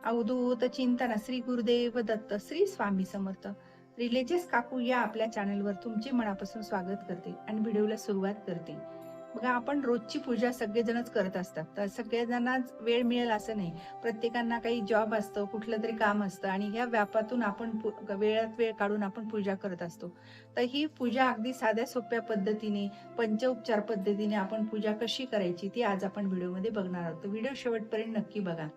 अवधूत चिंतन श्री गुरुदेव दत्त श्री स्वामी समर्थ. रिलेजेस काकू या आपल्या चॅनलवर तुमचे मनापासून स्वागत करते आणि व्हिडिओला सुरुवात करते. बघा, आपण रोजची पूजा सगळेजणच करत असतात, तर सगळेजणांनाच वेळ मिळेल असं नाही. प्रत्येकांना काही जॉब असतं, कुठलं तरी काम असतं आणि ह्या व्यापातून आपण वेळात वेळ काढून आपण पूजा करत असतो. तर ही पूजा अगदी साध्या सोप्या पद्धतीने, पंचोपचार पद्धतीने आपण पूजा कशी करायची ती आज आपण व्हिडिओमध्ये बघणार आहोत. व्हिडिओ शेवटपर्यंत नक्की बघा.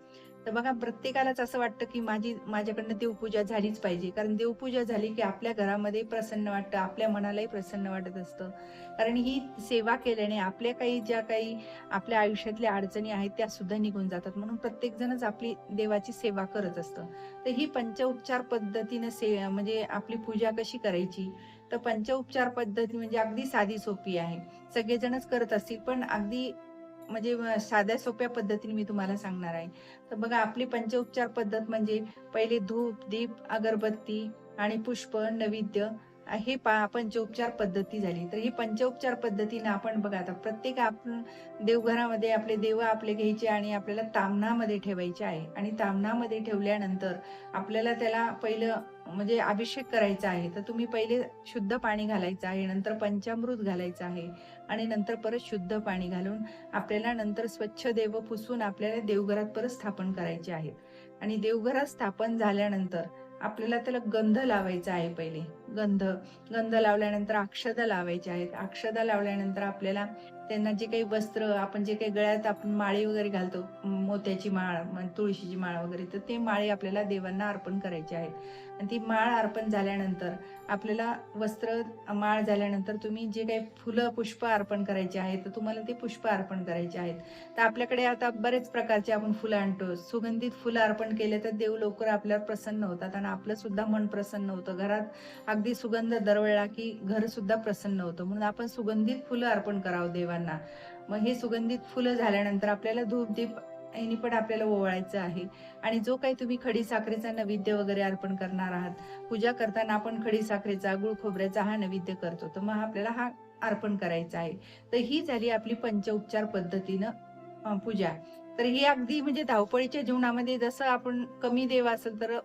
तर बघा, प्रत्येकालाच असं वाटतं की माझ्याकडनं देवपूजा झालीच पाहिजे, कारण देवपूजा झाली की आपल्या घरामध्ये प्रसन्न वाटतं, आपल्या मनालाही प्रसन्न वाटत असतं. कारण ही सेवा केल्याने आपल्या ज्या काही आपल्या आयुष्यातल्या अडचणी आहेत त्या सुद्धा निघून जातात. म्हणून प्रत्येक जणच आपली देवाची सेवा करत असतं. तर ही पंचोपचार पद्धतीने म्हणजे आपली पूजा कशी करायची, तर पंचोपचार पद्धती म्हणजे अगदी साधी सोपी आहे. सगळेजणच करत असतील, पण अगदी म्हणजे साध्या सोप्या पद्धतीने मी तुम्हाला सांगणार आहे. तर बघा, आपली पंचोपचार पद्धत म्हणजे पहिले धूप, दीप, अगरबत्ती आणि पुष्प, नैवेद्य हे पंचोपचार पद्धती झाली. तर ही पंचोपचार पद्धतीने आपण बघा, आता प्रत्येक आपण देवघरामध्ये आपले देव आपले घ्यायचे आणि आपल्याला तामणामध्ये ठेवायचे आहे. आणि तामणामध्ये ठेवल्यानंतर आपल्याला त्याला पहिलं म्हणजे अभिषेक करायचा आहे. तर तुम्ही पहिले शुद्ध पाणी घालायचं आहे, नंतर पंचामृत घालायचं आहे आणि नंतर परत शुद्ध पाणी घालून आपल्याला नंतर स्वच्छ देव पुसून आपल्याला देवघरात परत स्थापन करायचे आहेत. आणि देवघरात स्थापन झाल्यानंतर आपल्याला त्याला गंध लावायचा आहे. पहिले गंध गंध लावल्यानंतर अक्षदा लावायच्या आहेत. अक्षदा लावल्यानंतर आपल्याला त्यांना जे काही वस्त्र, आपण जे काही गळ्यात आपण माळी वगैरे घालतो, मोत्याची माळ, तुळशीची माळ वगैरे, तर ते माळे आपल्याला देवांना अर्पण करायचे आहेत. आणि ती माळ अर्पण झाल्यानंतर आपल्याला वस्त्र, माळ झाल्यानंतर तुम्ही जे काही फुलं पुष्प अर्पण करायचे आहेत, तर तुम्हाला ते पुष्प अर्पण करायचे आहेत. तर आपल्याकडे आता बरेच प्रकारचे आपण फुलं आणतो. सुगंधित फुलं अर्पण केले तर देव लवकर आपल्यावर प्रसन्न होतात आणि आपलं सुद्धा मन प्रसन्न होतं. घरात अगदी सुगंध दरवळला की घर सुद्धा प्रसन्न होतं. म्हणून आपण सुगंधित फुलं अर्पण करावं देवांना. मग हे सुगंधित फुलं झाल्यानंतर आपल्याला धूप दीप यांनी पण आपल्याला ओवाळायचं आहे. आणि जो काही तुम्ही खडी साखरेचा नैवेद्य वगैरे अर्पण करणार आहात, पूजा करताना आपण खडी साखरेचा, गुळ खोबऱ्याचा हा नैवेद्य करतो, तर मग आपल्याला हा अर्पण करायचा आहे. तर ही झाली आपली पंचोपचार पद्धतीनं पूजा. तर ही अगदी म्हणजे धावपळीच्या जीवनामध्ये जसं आपण कमी देव असेल तर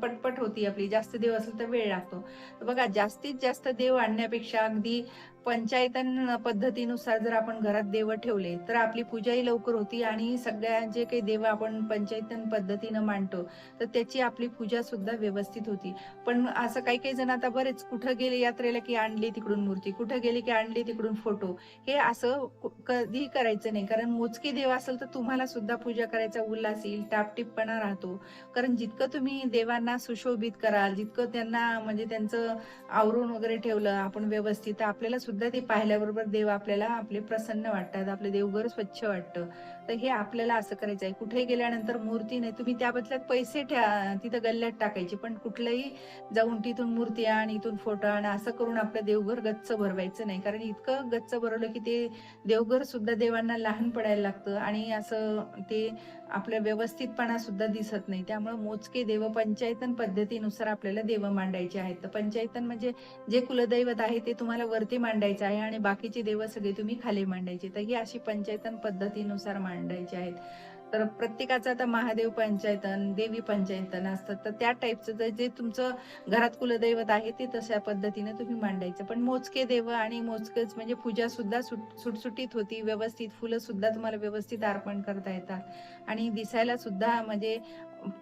पटपट होती आपली, जास्त देव असेल तर वेळ लागतो. तर बघा, जास्तीत जास्त देव आणण्यापेक्षा अगदी पंचायतन पद्धतीनुसार जर आपण घरात देव ठेवले तर आपली पूजाही लवकर होती आणि सगळ्या जे काही देव आपण पंचायतन पद्धतीनं मांडतो तर त्याची आपली पूजा सुद्धा व्यवस्थित होती. पण असं काही काही जण आता बरेच कुठं गेले यात्रेला की आणली तिकडून मूर्ती, कुठं गेले की आणली तिकडून फोटो, हे असं कधीही करायचं नाही. कारण मोजके देव असेल तर तुम्हाला सुद्धा पूजा करायचा उल्हास येईल, टापटीपणा राहतो. कारण जितकं तुम्ही देवांना सुशोभित कराल, जितकं त्यांना म्हणजे त्यांचं आवरून वगैरे ठेवलं आपण व्यवस्थित, तर आपल्याला सुद्धा ते पाहिल्याबरोबर देव आपल्याला आपले प्रसन्न वाटतात, आपले देवघर स्वच्छ वाटतं. तर हे आपल्याला असं करायचं आहे. कुठेही गेल्यानंतर मूर्ती नाही, तुम्ही त्या बदल्यात पैसे तिथं गल्ल्यात टाकायचे, पण कुठलंही जाऊन तिथून मूर्ती आण, इथून फोटो आण, असं करून आपलं देवघर गच्च भरवायचं नाही. कारण इतकं गच्च भरवलं की ते देवघर सुद्धा देवांना लहान पडायला लागतं आणि असं ते आपल्या व्यवस्थितपणा सुद्धा दिसत नाही. त्यामुळे मोजके देव पंचायतन पद्धतीनुसार आपल्याला देव मांडायचे आहेत. तर पंचायतन म्हणजे जे कुलदैवत आहे ते तुम्हाला वरती मांडायचं आहे आणि बाकीचे देव सगळे तुम्ही खाली मांडायचे. तर ही अशी पंचायतन पद्धतीनुसार मांडायचे आहेत. तर प्रत्येकाचं आता महादेव पंचायतन, देवी पंचायतन असतात, तर त्या टाईपचं जे तुमचं घरात कुलदैवत आहे ते तशा पद्धतीने तुम्ही मांडायचं. पण मोजके देव आणि मोजकेच म्हणजे पूजा सुद्धा सुटसुटीत होती, व्यवस्थित फुलं सुद्धा तुम्हाला व्यवस्थित अर्पण करता येतात आणि दिसायला सुद्धा म्हणजे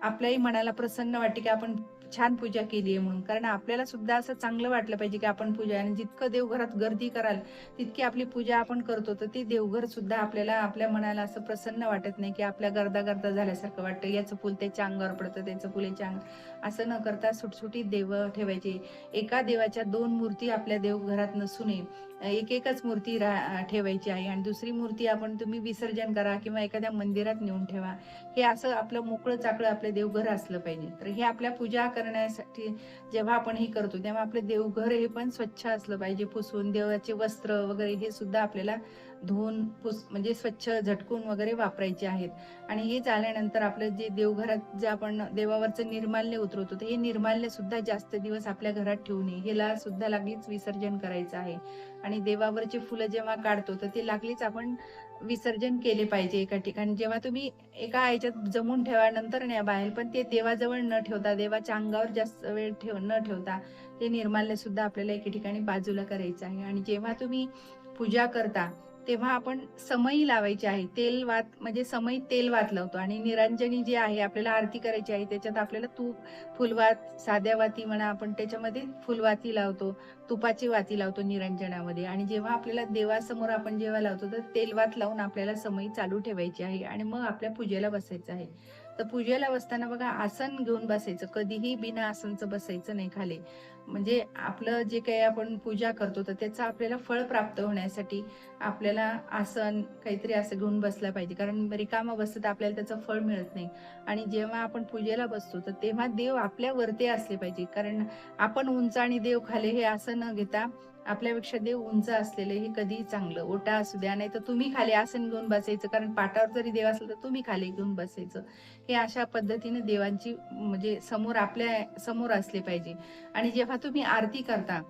आपल्याही मनाला प्रसन्न वाटते की आपण छान पूजा केली आहे म्हणून. कारण आपल्याला सुद्धा असं चांगलं वाटलं पाहिजे की आपण पूजा, आणि जितकं देवघरात गर्दी कराल तितकी आपली पूजा आपण करतो, तर ते देवघर सुद्धा आपल्याला आपल्या मनाला असं प्रसन्न वाटत नाही की आपल्या गर्दा गर्दा झाल्यासारखं वाटतं. याचं फुल त्याच्या अंगावर पडतं, त्याचं फुल याच्या अंगावर, असं न करता सुटसुटीत देव ठेवायचे. एका देवाच्या 2 मूर्ती आपल्या देवघरात नसू नये. एकच मूर्ती ठेवायची आहे आणि दुसरी मूर्ती तुम्ही विसर्जन करा किंवा एखाद्या मंदिरात नेऊन ठेवा. हे असं आपलं मोकळं चाकळं आपलं देवघर असलं पाहिजे. तर हे आपल्या पूजा करण्यासाठी जेव्हा आपण हे करतो तेव्हा आपलं देवघर हे पण स्वच्छ असलं पाहिजे, पुसून. देवाचे वस्त्र वगैरे हे सुद्धा आपल्याला धुवून म्हणजे स्वच्छ झटकून वगैरे वापरायचे आहेत. आणि हे झाल्यानंतर आपलं जे देवघरात जे आपण देवावरचं निर्माल्य उतरवतो, तर हे निर्माल्य सुद्धा जास्त दिवस आपल्या घरात ठेवू नये. ह्याला सुद्धा लागलीच विसर्जन करायचं आहे. आणि देवावरची फुलं जेव्हा काढतो तर ते लागलीच आपण विसर्जन केले पाहिजे एका ठिकाणी. जेव्हा तुम्ही एका ह्याच्यात जमवून ठेवा, नंतर न्या बाहेर, पण ते देवाजवळ न ठेवता, देवाच्या अंगावर जास्त वेळ न ठेवता, ते निर्माल्य सुद्धा आपल्याला एके ठिकाणी बाजूला करायचं आहे. आणि जेव्हा तुम्ही पूजा करता तेव्हा आपण समई लावायची आहे. तेल वात म्हणजे समई तेल वात लावतो आणि निरांजनी जी आहे आपल्याला आरती करायची आहे, त्याच्यात आपल्याला तूप, फुलवात, साध्या वाती म्हणा, आपण त्याच्यामध्ये फुलवाती लावतो, तुपाची वाती लावतो निरंजनामध्ये. आणि जेव्हा आपल्याला देवासमोर आपण जेव्हा लावतो तर तेलवात लावून आपल्याला समई चालू ठेवायची आहे आणि मग आपल्या पूजेला बसायचं आहे. तर पूजेला बसताना बघा, आसन घेऊन बसायचं, कधीही बिना आसनचं बसायचं नाही खाली. म्हणजे आपलं जे काही आपण पूजा करतो तर त्याचं आपल्याला फळ प्राप्त होण्यासाठी आपल्याला आसन काहीतरी असं घेऊन बसला पाहिजे, कारण रिकामं बसतं तर आपल्याला त्याचं फळ मिळत नाही. आणि जेव्हा आपण पूजेला बसतो तर तेव्हा देव आपल्या वरती असले पाहिजे, कारण आपण उंच आणि देव खाली हे असं न घेता आपल्यापेक्षा देव उंच असलेले हे कधीही चांगलं. ओटा असू द्या, नाही तर तुम्ही खाली आसन घेऊन बसायचं, कारण पाटावर जरी देव असलं तर तुम्ही खाली घेऊन बसायचं. हे अशा पद्धतीने देवांची म्हणजे समोर आपल्या समोर असले पाहिजे. आणि जेव्हा तुम्ही आरती करता,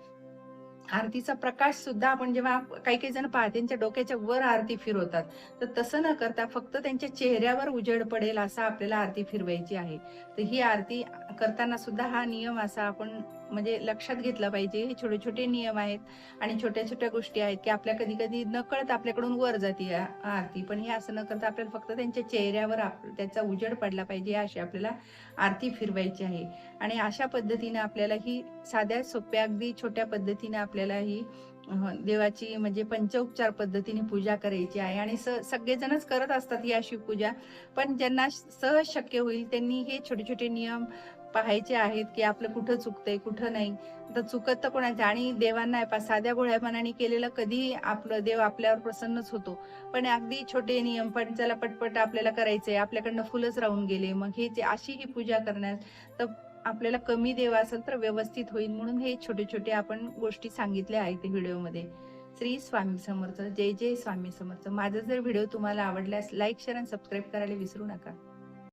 आरतीचा प्रकाश सुद्धा आपण जेव्हा काही काही जण पहा त्यांच्या डोक्याच्या वर आरती फिरवतात, तर तसं न करता फक्त त्यांच्या चेहऱ्यावर उजेड पडेल असं आपल्याला आरती फिरवायची आहे. तर ही आरती करताना सुद्धा हा नियम असा आपण म्हणजे लक्षात घेतला पाहिजे. हे छोटे छोटे नियम आहेत आणि छोट्या छोट्या गोष्टी आहेत की आपल्या कधी कधी नकळत आपल्याकडून वर जाते आरती, पण हे असं न करता आपल्याला फक्त त्यांच्या चेहऱ्यावर त्याचा उजेड पडला पाहिजे अशी आपल्याला आरती फिरवायची आहे. आणि अशा पद्धतीने आपल्याला ही साध्या सोप्या अगदी छोट्या पद्धतीने आपल्याला ही देवाची म्हणजे पंचोपचार पद्धतीने पूजा करायची आहे. आणि सगळेजणच करत असतात ही अशी पूजा, पण ज्यांना सहज शक्य होईल त्यांनी हे छोटे छोटे नियम पाहायचे आहेत की आपलं कुठं चुकतंय कुठं नाही. तर चुकत तर कोणाचं, आणि देवांना साध्या भोळ्या मनाने केलेलं कधी आपलं देव आपल्यावर प्रसन्नच होतो. पण अगदी छोटे नियम, पण चला पटपट आपल्याला करायचंय, आपल्याकडनं फुलच राहून गेले, मग हे अशी ही पूजा करण्यात तर आपल्याला कमी देव असेल तर व्यवस्थित होईल, म्हणून हे छोटे छोटे आपण गोष्टी सांगितल्या आहेत व्हिडिओमध्ये. श्री स्वामी समर्थ. जय जय स्वामी समर्थ. माझा जर व्हिडिओ तुम्हाला आवडल्यास लाईक, शेअर आणि सबस्क्राईब करायला विसरू नका.